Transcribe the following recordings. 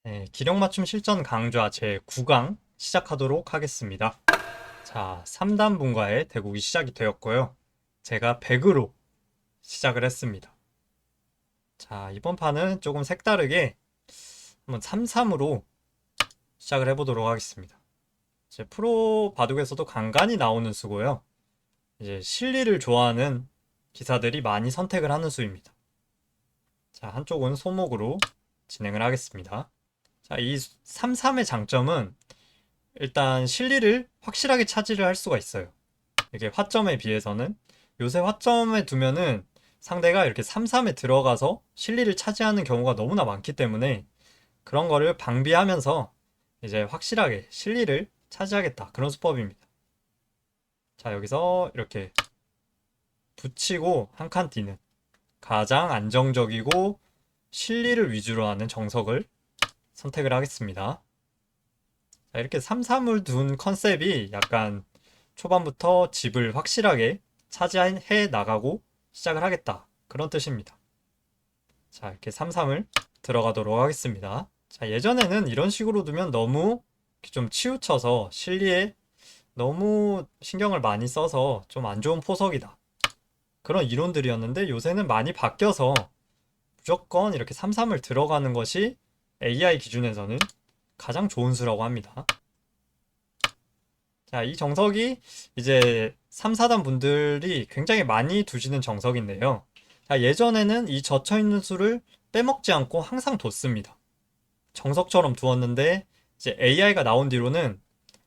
네, 기력 맞춤 실전 강좌 제 9강 시작하도록 하겠습니다. 자, 3단 분과의 대국이 시작이 되었고요. 제가 100으로 시작을 했습니다. 자, 이번 판은 조금 색다르게 한번 3-3으로 시작을 해보도록 하겠습니다. 이제 프로 바둑에서도 간간히 나오는 수고요. 이제 실리를 좋아하는 기사들이 많이 선택을 하는 수입니다. 자, 한쪽은 소목으로 진행을 하겠습니다. 자, 이 3-3의 장점은 일단 실리를 확실하게 차지를 할 수가 있어요. 이게 화점에 비해서는 요새 화점에 두면은 상대가 이렇게 3-3에 들어가서 실리를 차지하는 경우가 너무나 많기 때문에 그런 거를 방비하면서 이제 확실하게 실리를 차지하겠다. 그런 수법입니다. 자, 여기서 이렇게 붙이고 한 칸 뛰는 가장 안정적이고 실리를 위주로 하는 정석을 선택을 하겠습니다. 자, 이렇게 3-3을 둔 컨셉이 약간 초반부터 집을 확실하게 차지해 나가고 시작을 하겠다. 그런 뜻입니다. 자, 이렇게 3-3을 들어가도록 하겠습니다. 자, 예전에는 이런 식으로 두면 너무 좀 치우쳐서 실리에 너무 신경을 많이 써서 좀 안 좋은 포석이다. 그런 이론들이었는데 요새는 많이 바뀌어서 무조건 이렇게 3-3을 들어가는 것이 AI 기준에서는 가장 좋은 수라고 합니다. 자, 이 정석이 이제 3, 4단 분들이 굉장히 많이 두시는 정석인데요. 자, 예전에는 이 젖혀있는 수를 빼먹지 않고 항상 뒀습니다. 정석처럼 두었는데 이제 AI가 나온 뒤로는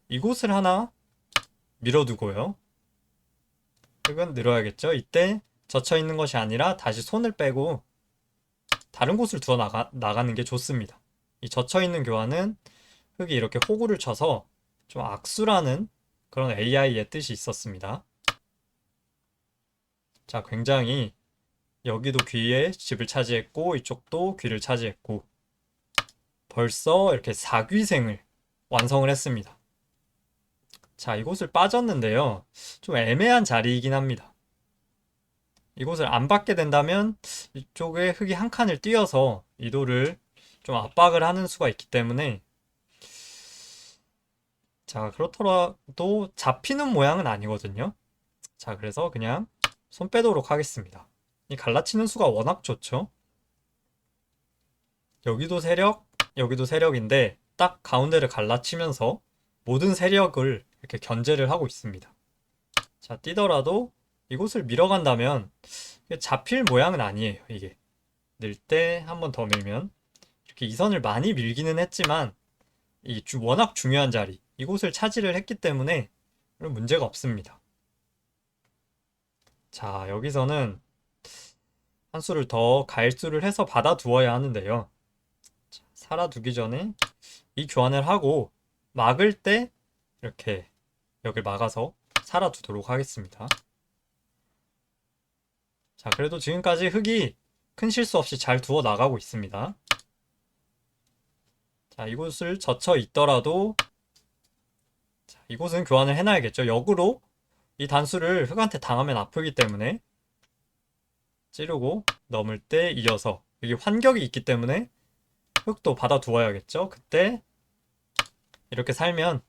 이곳을 하나 밀어두고요. 흙은 늘어야겠죠. 이때 젖혀있는 것이 아니라 다시 손을 빼고 다른 곳을 두어 나가는 게 좋습니다. 이 젖혀있는 교환은 흙이 이렇게 호구를 쳐서 좀 악수라는 그런 AI의 뜻이 있었습니다. 자, 굉장히 여기도 귀에 집을 차지했고 이쪽도 귀를 차지했고 벌써 이렇게 사귀생을 완성을 했습니다. 자, 이곳을 빠졌는데요. 좀 애매한 자리이긴 합니다. 이곳을 안 받게 된다면 이쪽에 흙이 한 칸을 띄어서 이도를 좀 압박을 하는 수가 있기 때문에 자, 그렇더라도 잡히는 모양은 아니거든요. 자, 그래서 그냥 손 빼도록 하겠습니다. 이 갈라치는 수가 워낙 좋죠. 여기도 세력, 여기도 세력인데 딱 가운데를 갈라치면서 모든 세력을 이렇게 견제를 하고 있습니다. 자, 뛰더라도 이곳을 밀어간다면 잡힐 모양은 아니에요. 이게 늘 때 한 번 더 밀면 이렇게 이 선을 많이 밀기는 했지만 이 워낙 중요한 자리 이곳을 차지를 했기 때문에 그런 문제가 없습니다. 자, 여기서는 한 수를 더 가일수를 해서 받아두어야 하는데요. 자, 살아두기 전에 이 교환을 하고 막을 때 이렇게 여길 막아서 살아두도록 하겠습니다. 자, 그래도 지금까지 흙이 큰 실수 없이 잘 두어 나가고 있습니다. 자, 이곳을 젖혀 있더라도 자, 이곳은 교환을 해놔야겠죠. 역으로 이 단수를 흙한테 당하면 아프기 때문에 찌르고 넘을 때 이어서 여기 환격이 있기 때문에 흙도 받아두어야겠죠. 그때 이렇게 살면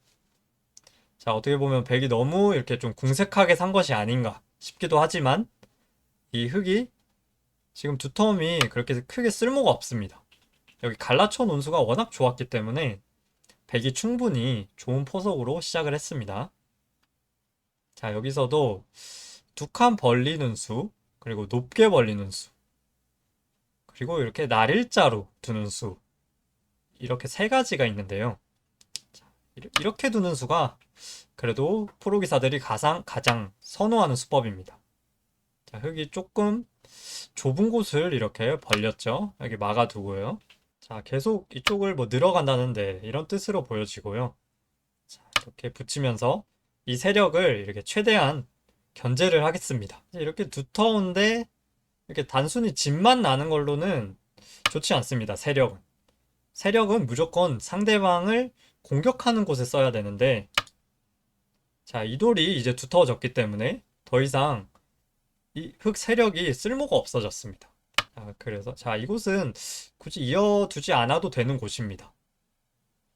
자, 어떻게 보면 백이 너무 이렇게 좀 궁색하게 산 것이 아닌가 싶기도 하지만 이 흙이 지금 두텀이 그렇게 크게 쓸모가 없습니다. 여기 갈라쳐 논수가 워낙 좋았기 때문에 백이 충분히 좋은 포석으로 시작을 했습니다. 자, 여기서도 두 칸 벌리는 수, 그리고 높게 벌리는 수, 그리고 이렇게 날일자로 두는 수, 이렇게 세 가지가 있는데요. 자, 이렇게 두는 수가 그래도 프로 기사들이 가장 선호하는 수법입니다. 자, 흙이 조금 좁은 곳을 이렇게 벌렸죠. 여기 막아두고요. 자, 계속 이쪽을 뭐 늘어간다는데 이런 뜻으로 보여지고요. 자, 이렇게 붙이면서 이 세력을 이렇게 최대한 견제를 하겠습니다. 이렇게 두터운데 이렇게 단순히 집만 나는 걸로는 좋지 않습니다. 세력은. 세력은 무조건 상대방을 공격하는 곳에 써야 되는데 자, 이 돌이 이제 두터워졌기 때문에 더 이상 이 흙 세력이 쓸모가 없어졌습니다. 자, 그래서 자, 이곳은 굳이 이어두지 않아도 되는 곳입니다.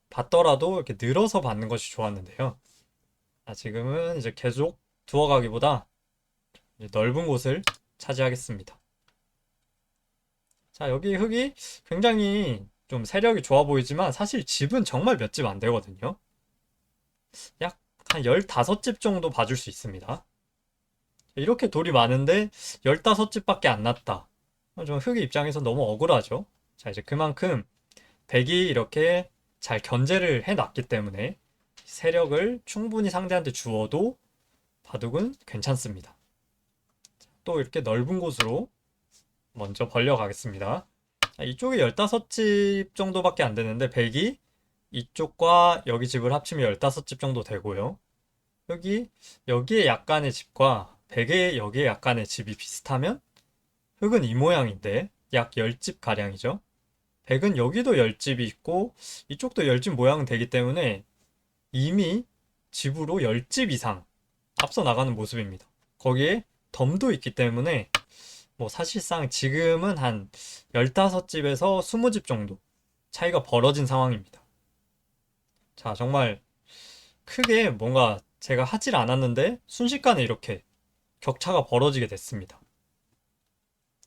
받더라도 이렇게 늘어서 받는 것이 좋았는데요. 지금은 이제 계속 두어가기보다 이제 넓은 곳을 차지하겠습니다. 자, 여기 흙이 굉장히 좀 세력이 좋아 보이지만 사실 집은 정말 몇 집 안 되거든요. 약 한 15집 정도 봐줄 수 있습니다. 이렇게 돌이 많은데 15집밖에 안 났다. 좀 흙의 입장에서 너무 억울하죠. 자, 이제 그만큼 백이 이렇게 잘 견제를 해놨기 때문에 세력을 충분히 상대한테 주어도 바둑은 괜찮습니다. 또 이렇게 넓은 곳으로 먼저 벌려가겠습니다. 이쪽에 15집 정도밖에 안 되는데 백이 이쪽과 여기 집을 합치면 15집 정도 되고요. 여기에 약간의 집과 백의 여기에 약간의 집이 비슷하면 흙은 이 모양인데 약 10집 가량이죠. 백은 여기도 10집이 있고 이쪽도 10집 모양은 되기 때문에 이미 집으로 10집 이상 앞서 나가는 모습입니다. 거기에 덤도 있기 때문에 뭐 사실상 지금은 한 15집에서 20집 정도 차이가 벌어진 상황입니다. 자, 정말 크게 뭔가 제가 하질 않았는데 순식간에 이렇게 격차가 벌어지게 됐습니다.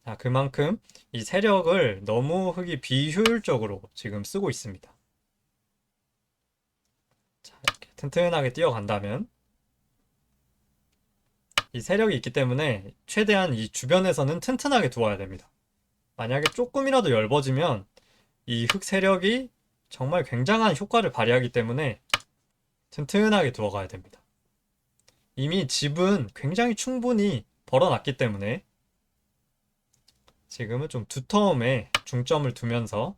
자, 그만큼 이 세력을 너무 흙이 비효율적으로 지금 쓰고 있습니다. 자, 이렇게 튼튼하게 뛰어간다면 이 세력이 있기 때문에 최대한 이 주변에서는 튼튼하게 두어야 됩니다. 만약에 조금이라도 얇아지면 이 흙 세력이 정말 굉장한 효과를 발휘하기 때문에 튼튼하게 두어가야 됩니다. 이미 집은 굉장히 충분히 벌어놨기 때문에 지금은 좀 두터움에 중점을 두면서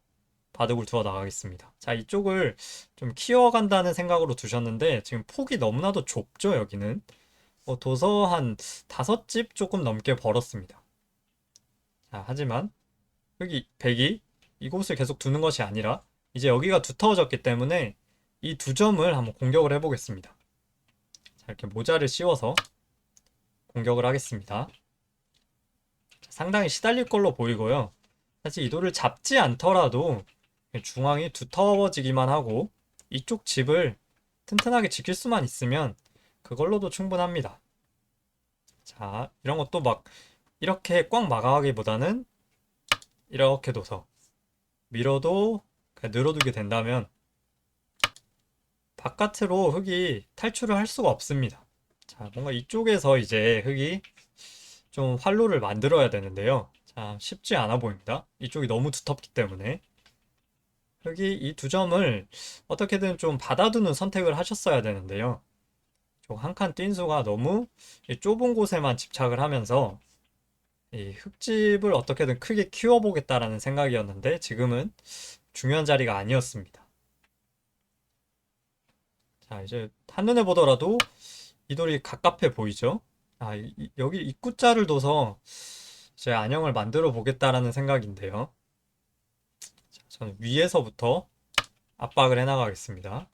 바둑을 두어 나가겠습니다. 자, 이쪽을 좀 키워간다는 생각으로 두셨는데 지금 폭이 너무나도 좁죠, 여기는. 도서 한 5집 조금 넘게 벌었습니다. 자, 하지만 여기 백이 이곳을 계속 두는 것이 아니라 이제 여기가 두터워졌기 때문에 이 두 점을 한번 공격을 해보겠습니다. 자, 이렇게 모자를 씌워서 공격을 하겠습니다. 자, 상당히 시달릴 걸로 보이고요. 사실 이 돌을 잡지 않더라도 중앙이 두터워지기만 하고 이쪽 집을 튼튼하게 지킬 수만 있으면 그걸로도 충분합니다. 자, 이런 것도 막 이렇게 꽉 막아가기보다는 이렇게 둬서 밀어도 그냥 늘어두게 된다면 바깥으로 흙이 탈출을 할 수가 없습니다. 자, 뭔가 이쪽에서 이제 흙이 좀 활로를 만들어야 되는데요. 자, 쉽지 않아 보입니다. 이쪽이 너무 두텁기 때문에 흙이 이 두 점을 어떻게든 좀 받아두는 선택을 하셨어야 되는데요. 한 칸 뛴수가 너무 이 좁은 곳에만 집착을 하면서 이 흙집을 어떻게든 크게 키워보겠다라는 생각이었는데 지금은 중요한 자리가 아니었습니다. 자, 이제 한눈에 보더라도 이 돌이 갑갑해 보이죠? 여기 입구자를 둬서 제 안형을 만들어 보겠다라는 생각인데요. 자, 저는 위에서부터 압박을 해 나가겠습니다.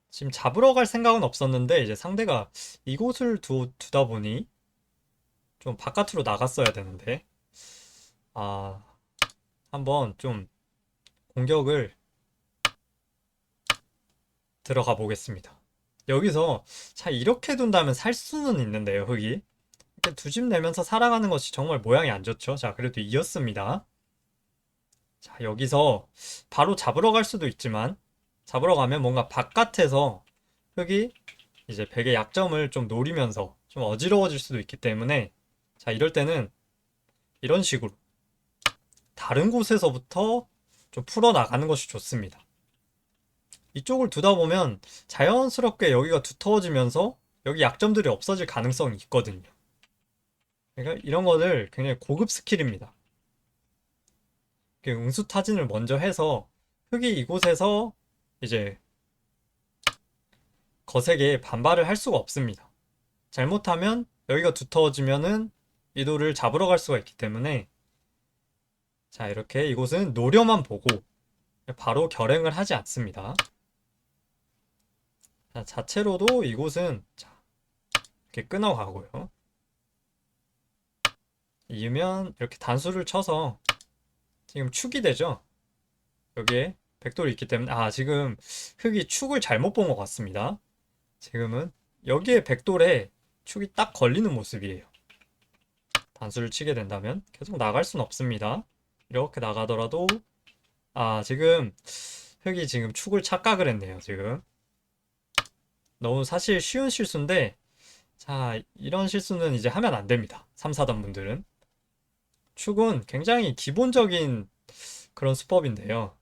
지금 잡으러 갈 생각은 없었는데 이제 상대가 이곳을 두다 보니 좀 바깥으로 나갔어야 되는데 아, 한번 좀 공격을 들어가 보겠습니다. 여기서 자 이렇게 둔다면 살 수는 있는데요, 흙이. 이렇게 두 집 내면서 살아가는 것이 정말 모양이 안 좋죠. 자, 그래도 이겼습니다. 자, 여기서 바로 잡으러 갈 수도 있지만 잡으러 가면 뭔가 바깥에서 흙이 이제 백의 약점을 좀 노리면서 좀 어지러워질 수도 있기 때문에 자, 이럴 때는 이런 식으로 다른 곳에서부터 좀 풀어나가는 것이 좋습니다. 이쪽을 두다 보면 자연스럽게 여기가 두터워지면서 여기 약점들이 없어질 가능성이 있거든요. 그러니까 이런 것들 굉장히 고급 스킬입니다. 응수타진을 먼저 해서 흙이 이곳에서 이제 거세게 반발을 할 수가 없습니다. 잘못하면 여기가 두터워지면은 이 돌을 잡으러 갈 수가 있기 때문에 자, 이렇게 이곳은 노려만 보고 바로 결행을 하지 않습니다. 자, 자체로도 이곳은 자, 이렇게 끊어가고요. 이으면 이렇게 단수를 쳐서 지금 축이 되죠. 여기에 백돌이 있기 때문에 지금 흑이 축을 잘못 본 것 같습니다. 지금은 여기에 백돌에 축이 딱 걸리는 모습이에요. 단수를 치게 된다면 계속 나갈 순 없습니다. 이렇게 나가더라도 지금 흑이 지금 축을 착각을 했네요. 지금 너무 사실 쉬운 실수인데 자, 이런 실수는 이제 하면 안 됩니다. 3, 4단 분들은 축은 굉장히 기본적인 그런 수법인데요.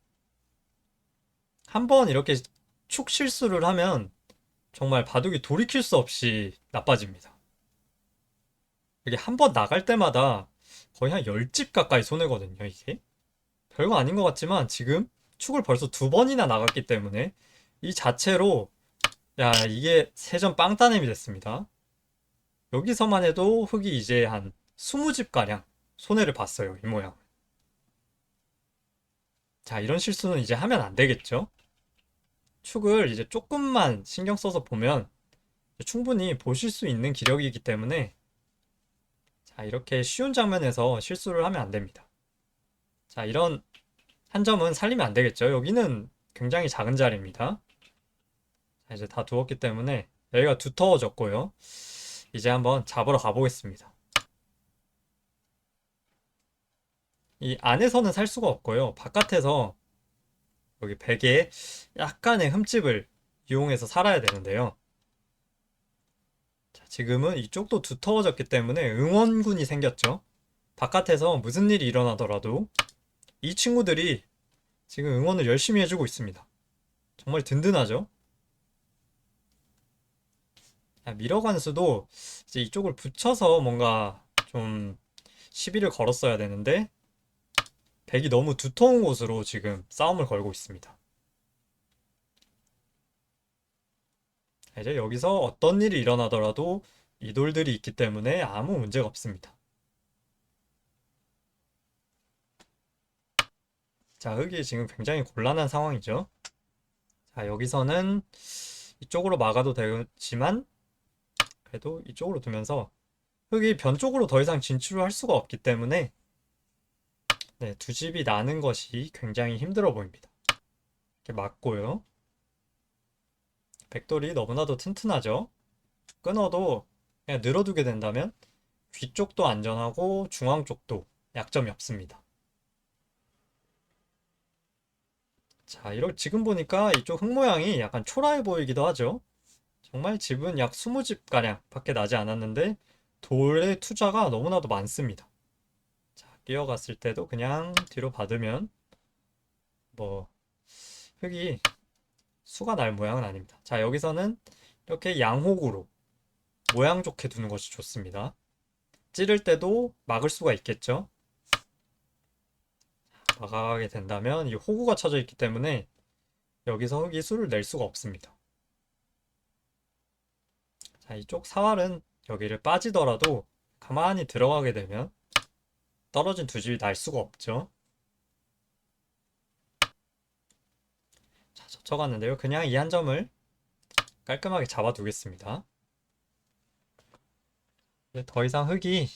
한번 이렇게 축 실수를 하면 정말 바둑이 돌이킬 수 없이 나빠집니다. 이게 한 번 나갈 때마다 거의 한 10집 가까이 손해거든요, 이게. 별거 아닌 것 같지만 지금 축을 벌써 2번이나 나갔기 때문에 이 자체로 이게 세전 빵 따냄이 됐습니다. 여기서만 해도 흑이 이제 한 20집 가량 손해를 봤어요, 이 모양. 자, 이런 실수는 이제 하면 안 되겠죠? 축을 이제 조금만 신경 써서 보면 충분히 보실 수 있는 기력이기 때문에 자, 이렇게 쉬운 장면에서 실수를 하면 안 됩니다. 자, 이런 한 점은 살리면 안 되겠죠? 여기는 굉장히 작은 자리입니다. 자, 이제 다 두었기 때문에 여기가 두터워졌고요. 이제 한번 잡으러 가보겠습니다. 이 안에서는 살 수가 없고요. 바깥에서 여기 베개에 약간의 흠집을 이용해서 살아야 되는데요. 자, 지금은 이쪽도 두터워졌기 때문에 응원군이 생겼죠. 바깥에서 무슨 일이 일어나더라도 이 친구들이 지금 응원을 열심히 해주고 있습니다. 정말 든든하죠. 미러관 수도 이제 이쪽을 붙여서 뭔가 좀 시비를 걸었어야 되는데 백이 너무 두터운 곳으로 지금 싸움을 걸고 있습니다. 이제 여기서 어떤 일이 일어나더라도 이 돌들이 있기 때문에 아무 문제가 없습니다. 자, 흑이 지금 굉장히 곤란한 상황이죠. 자, 여기서는 이쪽으로 막아도 되지만 그래도 이쪽으로 두면서 흑이 변 쪽으로 더 이상 진출을 할 수가 없기 때문에 두 집이 나는 것이 굉장히 힘들어 보입니다. 이렇게 막고요. 백돌이 너무나도 튼튼하죠. 끊어도 그냥 늘어두게 된다면 귀 쪽도 안전하고 중앙 쪽도 약점이 없습니다. 자, 지금 보니까 이쪽 흙 모양이 약간 초라해 보이기도 하죠. 정말 집은 약 20집 가량 밖에 나지 않았는데 돌의 투자가 너무나도 많습니다. 자, 끼어갔을 때도 그냥 뒤로 받으면 뭐 흙이 수가 날 모양은 아닙니다. 자, 여기서는 이렇게 양호구로 모양 좋게 두는 것이 좋습니다. 찌를 때도 막을 수가 있겠죠. 막아가게 된다면 이 호구가 쳐져 있기 때문에 여기서 흙이 수를 낼 수가 없습니다. 자, 이쪽 사활은 여기를 빠지더라도 가만히 들어가게 되면 떨어진 두 집이 날 수가 없죠. 자, 젖혀갔는데요. 그냥 이 한 점을 깔끔하게 잡아두겠습니다. 더 이상 흙이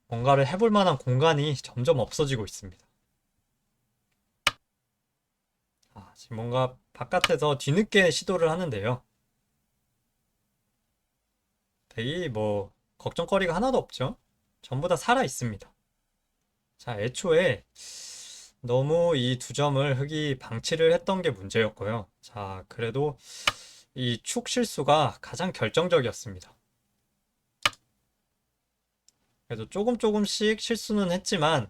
뭔가를 해볼 만한 공간이 점점 없어지고 있습니다. 지금 뭔가 바깥에서 뒤늦게 시도를 하는데요. 백이 뭐 걱정거리가 하나도 없죠. 전부 다 살아 있습니다. 자, 애초에 너무 이 두 점을 흑이 방치를 했던 게 문제였고요. 자, 그래도 이 축 실수가 가장 결정적이었습니다. 그래도 조금씩 실수는 했지만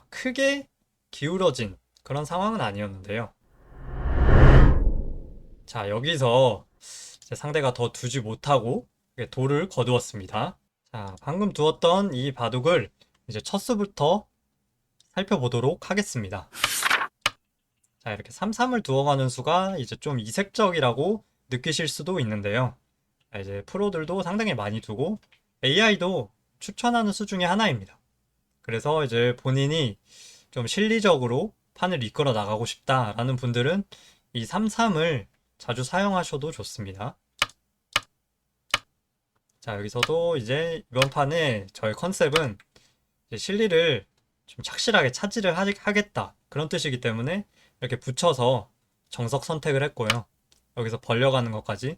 크게 기울어진 그런 상황은 아니었는데요. 자, 여기서 상대가 더 두지 못하고 돌을 거두었습니다. 자, 방금 두었던 이 바둑을 이제 첫 수부터 살펴보도록 하겠습니다. 자, 이렇게 3-3을 두어가는 수가 이제 좀 이색적이라고 느끼실 수도 있는데요. 이제 프로들도 상당히 많이 두고 AI도 추천하는 수 중에 하나입니다. 그래서 이제 본인이 좀 실리적으로 판을 이끌어 나가고 싶다라는 분들은 이 3-3을 자주 사용하셔도 좋습니다. 자, 여기서도 이제 이번 판에 저의 컨셉은 이제 실리를 좀 착실하게 차지를 하겠다. 그런 뜻이기 때문에 이렇게 붙여서 정석 선택을 했고요. 여기서 벌려가는 것까지.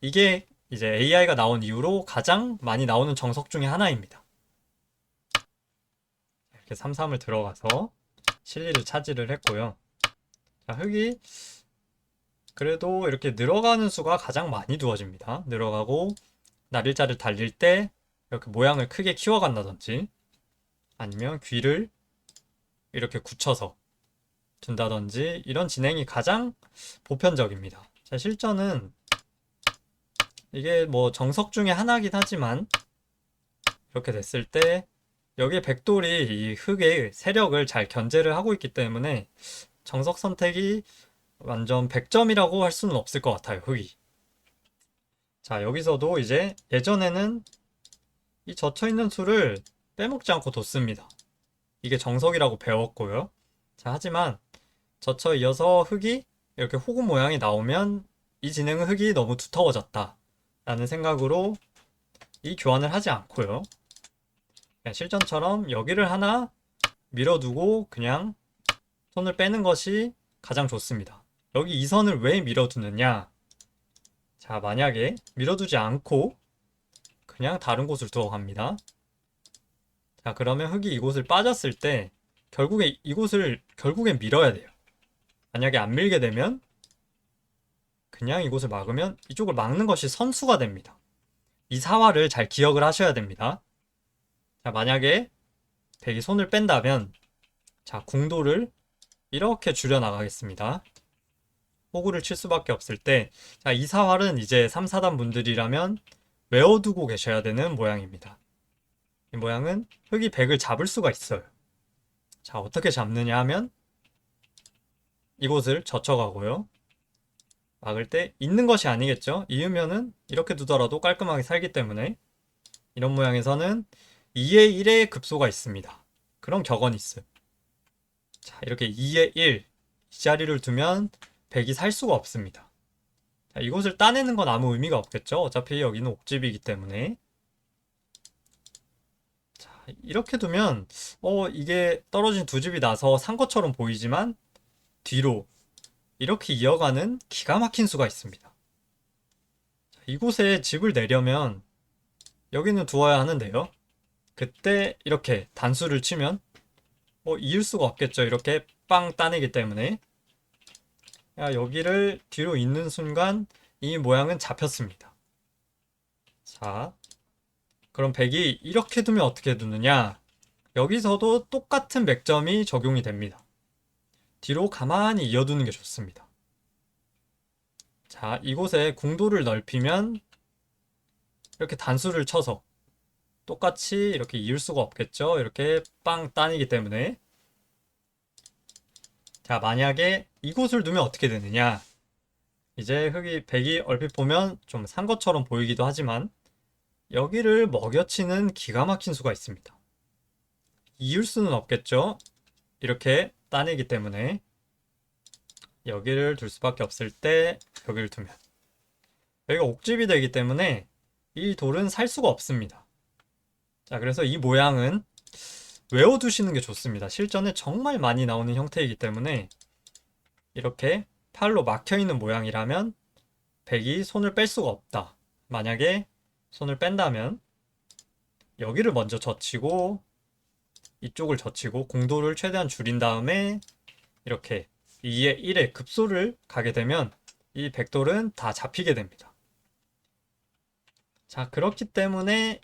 이게 이제 AI가 나온 이후로 가장 많이 나오는 정석 중에 하나입니다. 이렇게 3-3을 들어가서 실리를 차지를 했고요. 자, 흙이 그래도 이렇게 늘어가는 수가 가장 많이 두어집니다. 늘어가고 날일자를 달릴 때 이렇게 모양을 크게 키워간다든지 아니면 귀를 이렇게 굳혀서 둔다든지 이런 진행이 가장 보편적입니다. 자, 실전은 이게 뭐 정석 중에 하나긴 하지만 이렇게 됐을 때 여기에 백돌이 이 흙의 세력을 잘 견제를 하고 있기 때문에 정석 선택이 완전 100점이라고 할 수는 없을 것 같아요, 흙이. 자, 여기서도 이제 예전에는 이 젖혀있는 수를 빼먹지 않고 뒀습니다. 이게 정석이라고 배웠고요. 자, 하지만 젖혀 이어서 흙이 이렇게 호구 모양이 나오면 이 진행은 흙이 너무 두터워졌다 라는 생각으로 이 교환을 하지 않고요. 그냥 실전처럼 여기를 하나 밀어두고 그냥 손을 빼는 것이 가장 좋습니다. 여기 이 선을 왜 밀어두느냐? 자, 만약에 밀어두지 않고 그냥 다른 곳을 두어 갑니다. 자, 그러면 흙이 이곳을 빠졌을 때 결국에 이곳을 결국엔 밀어야 돼요. 만약에 안 밀게 되면 그냥 이곳을 막으면 이쪽을 막는 것이 선수가 됩니다. 이 사화를 잘 기억을 하셔야 됩니다. 자, 만약에 백이 손을 뺀다면 자, 궁도를 이렇게 줄여 나가겠습니다. 호구를 칠 수밖에 없을 때 자, 이 사활은 이제 3, 4단 분들이라면 외워두고 계셔야 되는 모양입니다. 이 모양은 흙이 백을 잡을 수가 있어요. 자, 어떻게 잡느냐 하면 이곳을 젖혀가고요. 막을 때 있는 것이 아니겠죠. 이으면은 이렇게 두더라도 깔끔하게 살기 때문에 이런 모양에서는 2의 1의 급소가 있습니다. 그런 격언이 있어요. 자, 이렇게 2의 1 이 자리를 두면 백이 살 수가 없습니다. 자, 이곳을 따내는 건 아무 의미가 없겠죠. 어차피 여기는 옥집이기 때문에. 자, 이렇게 두면 이게 떨어진 두 집이 나서 산 것처럼 보이지만 뒤로 이렇게 이어가는 기가 막힌 수가 있습니다. 자, 이곳에 집을 내려면 여기는 두어야 하는데요. 그때 이렇게 단수를 치면 이을 수가 없겠죠. 이렇게 빵 따내기 때문에. 여기를 뒤로 잇는 순간 이 모양은 잡혔습니다. 자, 그럼 백이 이렇게 두면 어떻게 두느냐? 여기서도 똑같은 맥점이 적용이 됩니다. 뒤로 가만히 이어두는 게 좋습니다. 자, 이곳에 궁도를 넓히면 이렇게 단수를 쳐서 똑같이 이렇게 이을 수가 없겠죠. 이렇게 빵 따내기 때문에. 자, 만약에 이곳을 두면 어떻게 되느냐? 이제 백이 얼핏 보면 좀 산 것처럼 보이기도 하지만 여기를 먹여치는 기가 막힌 수가 있습니다. 이을 수는 없겠죠. 이렇게 따내기 때문에 여기를 둘 수밖에 없을 때 여기를 두면 여기가 옥집이 되기 때문에 이 돌은 살 수가 없습니다. 자, 그래서 이 모양은 외워두시는 게 좋습니다. 실전에 정말 많이 나오는 형태이기 때문에 이렇게 팔로 막혀있는 모양이라면 백이 손을 뺄 수가 없다. 만약에 손을 뺀다면 여기를 먼저 젖히고 이쪽을 젖히고 공도를 최대한 줄인 다음에 이렇게 2의 1의 급소를 가게 되면 이 백돌은 다 잡히게 됩니다. 자, 그렇기 때문에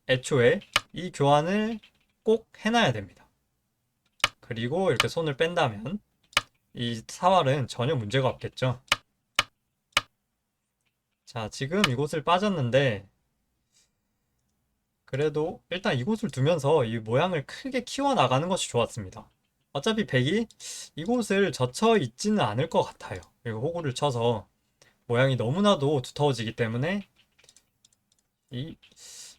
애초에 이 교환을 꼭 해놔야 됩니다. 그리고 이렇게 손을 뺀다면 이 사활은 전혀 문제가 없겠죠. 자, 지금 이곳을 빠졌는데 그래도 일단 이곳을 두면서 이 모양을 크게 키워나가는 것이 좋았습니다. 어차피 백이 이곳을 젖혀 있지는 않을 것 같아요. 그리고 호구를 쳐서 모양이 너무나도 두터워지기 때문에 이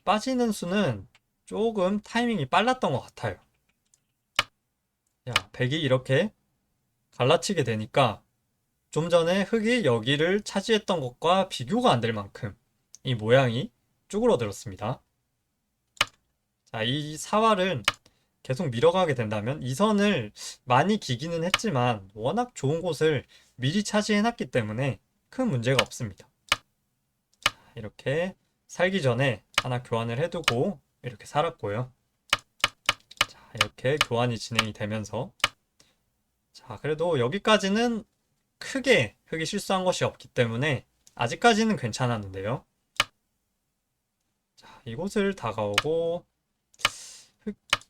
빠지는 수는 조금 타이밍이 빨랐던 것 같아요. 자, 백이 이렇게 갈라치게 되니까 좀 전에 흙이 여기를 차지했던 것과 비교가 안 될 만큼 이 모양이 쭈그러들었습니다. 자, 이 사활은 계속 밀어가게 된다면 이 선을 많이 기기는 했지만 워낙 좋은 곳을 미리 차지해놨기 때문에 큰 문제가 없습니다. 이렇게 살기 전에 하나 교환을 해두고 이렇게 살았고요. 자, 이렇게 교환이 진행이 되면서 자, 그래도 여기까지는 크게 흙이 실수한 것이 없기 때문에 아직까지는 괜찮았는데요. 자, 이곳을 다가오고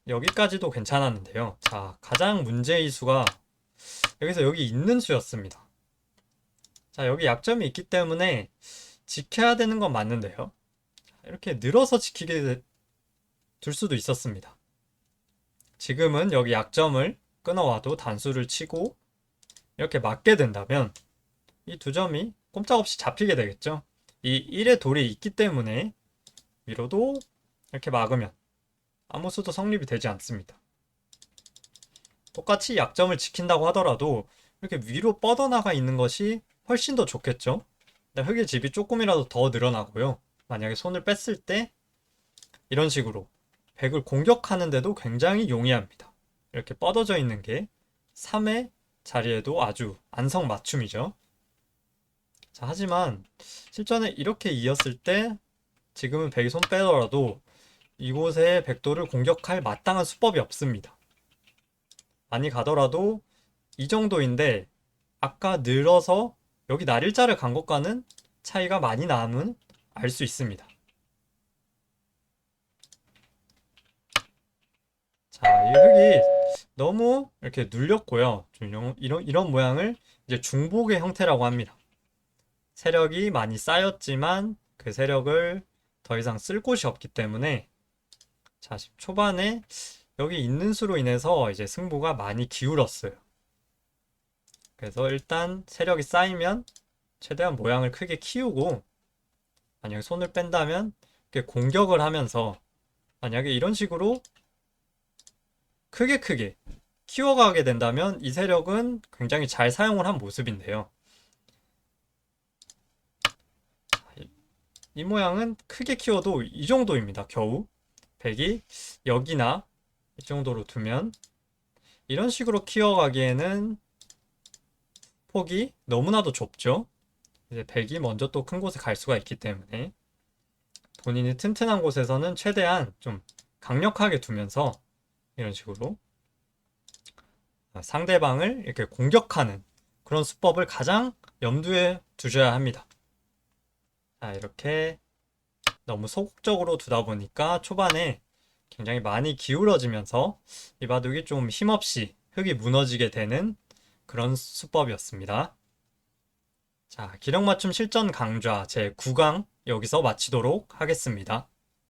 여기까지도 괜찮았는데요. 자, 가장 문제의 수가 여기서 여기 있는 수였습니다. 자, 여기 약점이 있기 때문에 지켜야 되는 건 맞는데요. 이렇게 늘어서 지키게 둘 수도 있었습니다. 지금은 여기 약점을 끊어와도 단수를 치고 이렇게 맞게 된다면 이 두 점이 꼼짝없이 잡히게 되겠죠. 이 1의 돌이 있기 때문에 위로도 이렇게 막으면 아무 수도 성립이 되지 않습니다. 똑같이 약점을 지킨다고 하더라도 이렇게 위로 뻗어나가 있는 것이 훨씬 더 좋겠죠. 근데 흙의 집이 조금이라도 더 늘어나고요. 만약에 손을 뺐을 때 이런 식으로 백을 공격하는데도 굉장히 용이합니다. 이렇게 뻗어져 있는 게 3의 자리에도 아주 안성맞춤이죠. 자, 하지만 실전에 이렇게 이었을 때 지금은 백이 손 빼더라도 이곳에 백도를 공격할 마땅한 수법이 없습니다. 많이 가더라도 이 정도인데 아까 늘어서 여기 날일자를 간 것과는 차이가 많이 남은 알 수 있습니다. 자, 이 흙이 너무 이렇게 눌렸고요. 이런 모양을 이제 중복의 형태라고 합니다. 세력이 많이 쌓였지만 그 세력을 더 이상 쓸 곳이 없기 때문에 자, 초반에 여기 있는 수로 인해서 이제 승부가 많이 기울었어요. 그래서 일단 세력이 쌓이면 최대한 모양을 크게 키우고 만약에 손을 뺀다면 이렇게 공격을 하면서 만약에 이런 식으로 크게 키워가게 된다면 이 세력은 굉장히 잘 사용을 한 모습인데요. 이 모양은 크게 키워도 이 정도입니다. 겨우 백이 여기나 이 정도로 두면 이런 식으로 키워가기에는 폭이 너무나도 좁죠. 이제 백이 먼저 또 큰 곳에 갈 수가 있기 때문에 본인이 튼튼한 곳에서는 최대한 좀 강력하게 두면서 이런 식으로 상대방을 이렇게 공격하는 그런 수법을 가장 염두에 두셔야 합니다. 자, 이렇게 너무 소극적으로 두다 보니까 초반에 굉장히 많이 기울어지면서 이 바둑이 좀 힘없이 흙이 무너지게 되는 그런 수법이었습니다. 자, 기력맞춤 실전 강좌 제 9강 여기서 마치도록 하겠습니다.